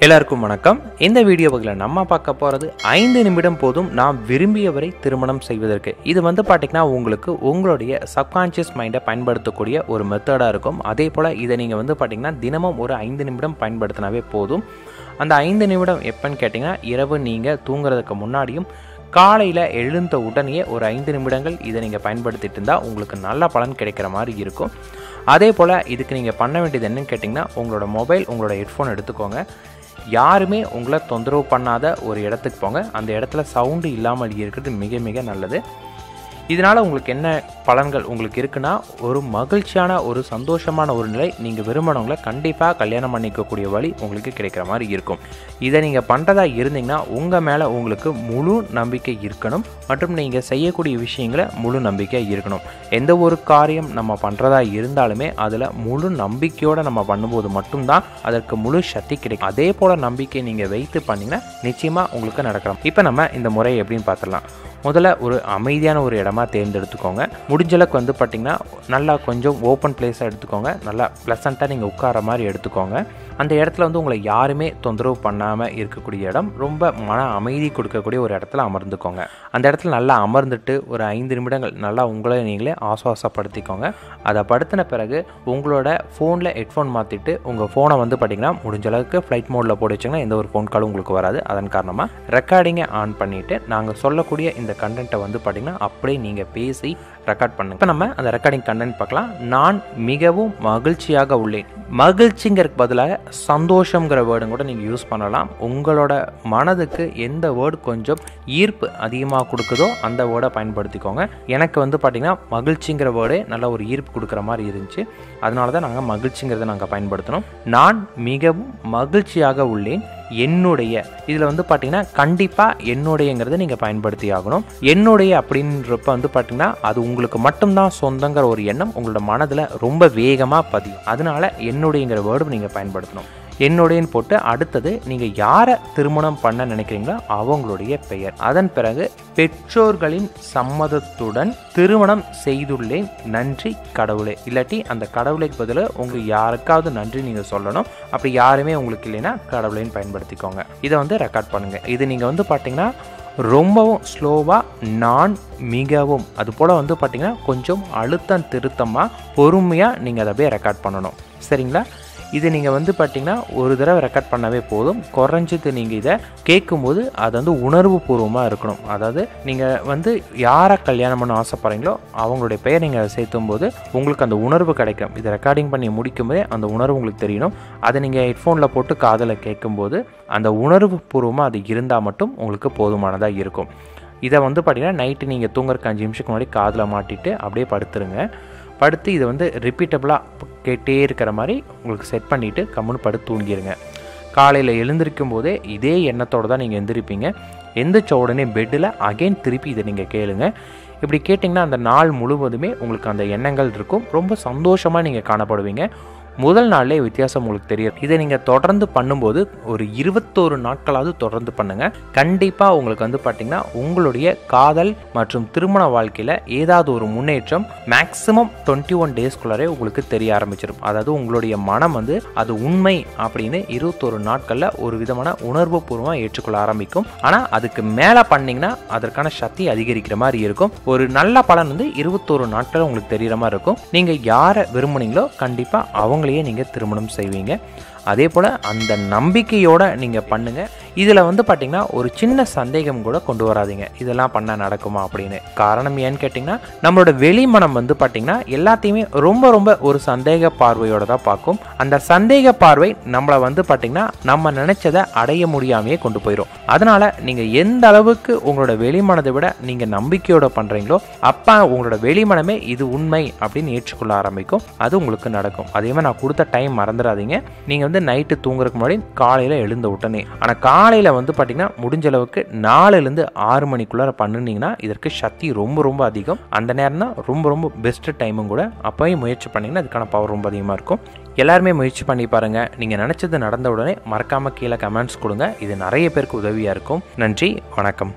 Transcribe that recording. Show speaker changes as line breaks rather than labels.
எல்லாருக்கும் வணக்கம். இந்த வீடியோ பகுதியில் நம்ம பார்க்க போகிறது 5 நிமிடம் போதும் நாம் விரும்பியவரை திருமணம் செய்வதற்கு. இது பார்த்தீங்கன்னா உங்களுக்கு உங்களுடைய சப்கான்ஷியஸ் மைண்டை பயன்படுத்தக்கூடிய ஒரு மெத்தடாக இருக்கும். அதே போல் இதை நீங்கள் பார்த்தீங்கன்னா தினமும் ஒரு 5 நிமிடம் பயன்படுத்தினாவே போதும். அந்த 5 நிமிடம் எப்போன்னு கேட்டிங்கன்னா இரவு நீங்கள் தூங்குறதுக்கு முன்னாடியும் காலையில் எழுந்த உடனே ஒரு 5 நிமிடங்கள் இதை நீங்கள் பயன்படுத்திட்டு இருந்தால் உங்களுக்கு நல்ல பலன் கிடைக்கிற மாதிரி இருக்கும். அதே போல் இதுக்கு நீங்கள் பண்ண வேண்டியது என்னன்னு கேட்டிங்கன்னா உங்களோட மொபைல், உங்களோட ஹெட்ஃபோன் எடுத்துக்கோங்க. யாருமே உங்களை தொந்தரவு பண்ணாத ஒரு இடத்துக்கு போங்க. அந்த இடத்துல சவுண்டு இல்லாமல் இருக்கிறது மிக மிக நல்லது. இதனால் உங்களுக்கு என்ன பலன்கள் உங்களுக்கு இருக்குன்னா, ஒரு மகிழ்ச்சியான ஒரு சந்தோஷமான ஒரு நிலை, நீங்கள் விரும்பினவங்களை கண்டிப்பாக கல்யாணம் பண்ணிக்கக்கூடிய வழி உங்களுக்கு கிடைக்கிற மாதிரி இருக்கும். இதை நீங்கள் பண்ணுறதா இருந்தீங்கன்னா உங்கள் மேலே உங்களுக்கு முழு நம்பிக்கை இருக்கணும் மற்றும் நீங்கள் செய்யக்கூடிய விஷயங்களை முழு நம்பிக்கை இருக்கணும். எந்த ஒரு காரியம் நம்ம பண்ணுறதா இருந்தாலுமே அதில் முழு நம்பிக்கையோடு நம்ம பண்ணும்போது மட்டும்தான் அதற்கு முழு சக்தி கிடைக்கும். அதே போல் நம்பிக்கை நீங்கள் வைத்து பண்ணிங்கன்னா நிச்சயமாக உங்களுக்கு நடக்கலாம். இப்போ நம்ம இந்த முறையை எப்படின்னு பார்த்துடலாம். முதல்ல ஒரு அமைதியான ஒரு இடமா தேர்ந்தெடுத்துக்கோங்க. முடிஞ்சளவுக்கு பார்த்திங்கன்னா நல்லா கொஞ்சம் ஓப்பன் பிளேஸாக எடுத்துக்கோங்க. நல்லா ப்ளசண்ட்டாக நீங்கள் உட்கார மாதிரி எடுத்துக்கோங்க. அந்த இடத்துல உங்களை யாருமே தொந்தரவு பண்ணாமல் இருக்கக்கூடிய இடம், ரொம்ப மன அமைதி கொடுக்கக்கூடிய ஒரு இடத்துல அமர்ந்துக்கோங்க. அந்த இடத்துல நல்லா அமர்ந்துட்டு ஒரு 5 நிமிடங்கள் நல்லா உங்களை நீங்களே ஆசுவாசப்படுத்திக்கோங்க. அதை படுத்தின பிறகு உங்களோட ஃபோனில் ஹெட்ஃபோன் மாற்றிட்டு உங்கள் ஃபோனை பார்த்திங்கன்னா முடிஞ்ச அளவுக்கு ஃப்ளைட் மோடில் போட்டு வச்சிங்கன்னா எந்த ஒரு ஃபோன் காலும் உங்களுக்கு வராது. அதன் காரணமாக ரெக்கார்டிங்கை ஆன் பண்ணிவிட்டு நாங்கள் சொல்லக்கூடிய இந்த கண்டென்ட்டை பார்த்திங்கன்னா அப்படியே நீங்கள் பேசி ரெக்கார்ட் பண்ணுங்க. இப்போ நம்ம அந்த ரெக்கார்டிங் கண்டென்ட் பார்க்கலாம். நான் மிகவும் மகிழ்ச்சியாக உள்ளேன். மகிழ்ச்சிங்கிறதுக்கு பதிலாக சந்தோஷங்கிற வேர்டும் கூட நீங்கள் யூஸ் பண்ணலாம். உங்களோட மனதுக்கு எந்த வேர்டு கொஞ்சம் ஈர்ப்பு அதிகமாக கொடுக்குதோ அந்த வேர்டை பயன்படுத்திக்கோங்க. எனக்கு பார்த்திங்கன்னா மகிழ்ச்சிங்கிற வேர்டே நல்ல ஒரு ஈர்ப்பு கொடுக்குற மாதிரி இருந்துச்சு. அதனால தான் நாங்கள் மகிழ்ச்சிங்கிறத நாங்கள் பயன்படுத்தினோம். நான் மிகவும் மகிழ்ச்சியாக உள்ளேன். என்னுடைய இதில் பார்த்திங்கன்னா கண்டிப்பாக என்னுடையங்கிறத நீங்கள் பயன்படுத்தி ஆகணும். என்னுடைய அப்படின்றப்ப பார்த்திங்கன்னா அது உங்களுக்கு மட்டும்தான் சொந்தங்கிற ஒரு எண்ணம் உங்களோட மனதில் ரொம்ப வேகமாக பதியும். அதனால என்னுடையங்கிற வேர்டு நீங்கள் பயன்படுத்தணும். என்னுடையன்னு போட்டு அடுத்தது நீங்கள் யாரை திருமணம் பண்ண நினைக்கிறீங்களோ அவங்களுடைய பெயர். அதன் பிறகு பெற்றோர்களின் சம்மதத்துடன் திருமணம் செய்துள்ளேன், நன்றி கடவுளே. இல்லாட்டி அந்த கடவுளைக்கு பதிலாக உங்களுக்கு யாருக்காவது நன்றி நீங்கள் சொல்லணும். அப்படி யாருமே உங்களுக்கு இல்லைன்னா கடவுளைன்னு பயன்படுத்திக்கோங்க. இதை ரெக்கார்ட் பண்ணுங்கள். இது நீங்கள் பார்த்தீங்கன்னா ரொம்பவும் ஸ்லோவாக, நான் மிகவும் அது போல் பார்த்திங்கன்னா கொஞ்சம் அழுத்தம் திருத்தமாக பொறுமையாக நீங்கள் அதை அப்படியே ரெக்கார்ட் பண்ணணும். சரிங்களா? இது நீங்கள் பார்த்திங்கன்னா ஒரு தடவை ரெக்கார்ட் பண்ணவே போதும். குறைஞ்சது நீங்கள் இதை கேட்கும்போது அது உணர்வு பூர்வமாக இருக்கணும். அதாவது நீங்கள் யாரை கல்யாணம் பண்ண ஆசைப்படுறீங்களோ அவங்களுடைய பெயர் நீங்கள் சேர்த்தும் போது உங்களுக்கு அந்த உணர்வு கிடைக்கும். இதை ரெக்கார்டிங் பண்ணி முடிக்கும் போதே அந்த உணர்வு உங்களுக்கு தெரியணும். அதை நீங்கள் ஹெட்ஃபோனில் போட்டு காதில் கேட்கும்போது அந்த உணர்வு பூர்வமாக அது இருந்தால் மட்டும் உங்களுக்கு போதுமானதாக இருக்கும். இதை பார்த்திங்கன்னா நைட்டு நீங்கள் தூங்குறதுக்கு 5 நிமிஷத்துக்கு முன்னாடி காதில் மாட்டிட்டு அப்படியே படுத்துருங்க. படுத்து இதை ரிப்பீட்டபிளாக கேட்டே இருக்கிற மாதிரி உங்களுக்கு செட் பண்ணிவிட்டு கம்முன்னு படுத்து தூங்கிடுங்க. காலையில் எழுந்திருக்கும் போதே இதே எண்ணத்தோடு தான் நீங்கள் எந்திரிப்பீங்க. எந்திரிச்ச உடனே பெட்டில் அகைன் திருப்பி இதை நீங்கள் கேளுங்க. இப்படி கேட்டிங்கன்னா அந்த நாள் முழுவதுமே உங்களுக்கு அந்த எண்ணங்கள் இருக்கும். ரொம்ப சந்தோஷமாக நீங்கள் காணப்படுவீங்க. முதல் நாள்லேயே வித்தியாசம் உங்களுக்கு தெரியும். இதை நீங்கள் தொடர்ந்து பண்ணும்போது ஒரு 21 நாட்களாவது தொடர்ந்து பண்ணுங்கள். கண்டிப்பாக உங்களுக்கு பார்த்திங்கன்னா உங்களுடைய காதல் மற்றும் திருமண வாழ்க்கையில் ஏதாவது ஒரு முன்னேற்றம் மேக்ஸிமம் 21 டேஸ்க்குள்ளாரே உங்களுக்கு தெரிய ஆரம்பிச்சிடும். அதாவது உங்களுடைய மனம் அது உண்மை அப்படின்னு 21 நாட்களில் ஒரு விதமான உணர்வு பூர்வமாக ஏற்றுக்கொள்ள ஆரம்பிக்கும். ஆனால் அதுக்கு மேலே பண்ணிங்கன்னா அதற்கான சக்தி அதிகரிக்கிற மாதிரி இருக்கும். ஒரு நல்ல பலன் 21 நாட்கள் உங்களுக்கு தெரிகிற மாதிரி இருக்கும். நீங்கள் யாரை விரும்புனீங்களோ கண்டிப்பாக அவங்களையே நீங்கள் திருமணம் செய்வீங்க. அதே போல் அந்த நம்பிக்கையோடு நீங்கள் பண்ணுங்கள். இதில் பார்த்திங்கன்னா ஒரு சின்ன சந்தேகம் கூட கொண்டு வராதிங்க. இதெல்லாம் பண்ணால் நடக்குமா அப்படின்னு. காரணம் ஏன்னு கேட்டிங்கன்னா நம்மளோட வெளிமனம் பார்த்திங்கன்னா எல்லாத்தையுமே ரொம்ப ரொம்ப ஒரு சந்தேக பார்வையோடு தான் பார்க்கும். அந்த சந்தேக பார்வை நம்மளை பார்த்திங்கன்னா நம்ம நினச்சதை அடைய முடியாமையே கொண்டு போயிடும். அதனால் நீங்கள் எந்த அளவுக்கு உங்களோட வெளிமனதை விட நீங்கள் நம்பிக்கையோடு பண்ணுறீங்களோ அப்போ உங்களோட வெளிமனமே இது உண்மை அப்படின்னு ஏற்றுக்கொள்ள ஆரம்பிக்கும். அது உங்களுக்கு நடக்கும். அதே மாதிரி நான் கொடுத்த டைம் மறந்துடாதீங்க. நீங்கள் நைட்டு தூங்குறதுக்கு முன்னாடி காலையில் எழுந்த உடனே. ஆனால் காலையில் பார்த்திங்கன்னா முடிஞ்ச அளவுக்கு 4லேருந்து 6 மணிக்குள்ளார பண்ணினீங்கன்னா இதற்கு சக்தி ரொம்ப ரொம்ப அதிகம். அந்த நேரம் தான் ரொம்ப ரொம்ப பெஸ்ட் டைமும் கூட. அப்போயும் முயற்சி பண்ணிங்கன்னா அதுக்கான பவர் ரொம்ப அதிகமாக இருக்கும். எல்லாருமே முயற்சி பண்ணி பாருங்கள். நீங்கள் நினச்சது நடந்த உடனே மறக்காமல் கீழே கமெண்ட்ஸ் கொடுங்க. இது நிறைய பேருக்கு உதவியாக இருக்கும். நன்றி, வணக்கம்.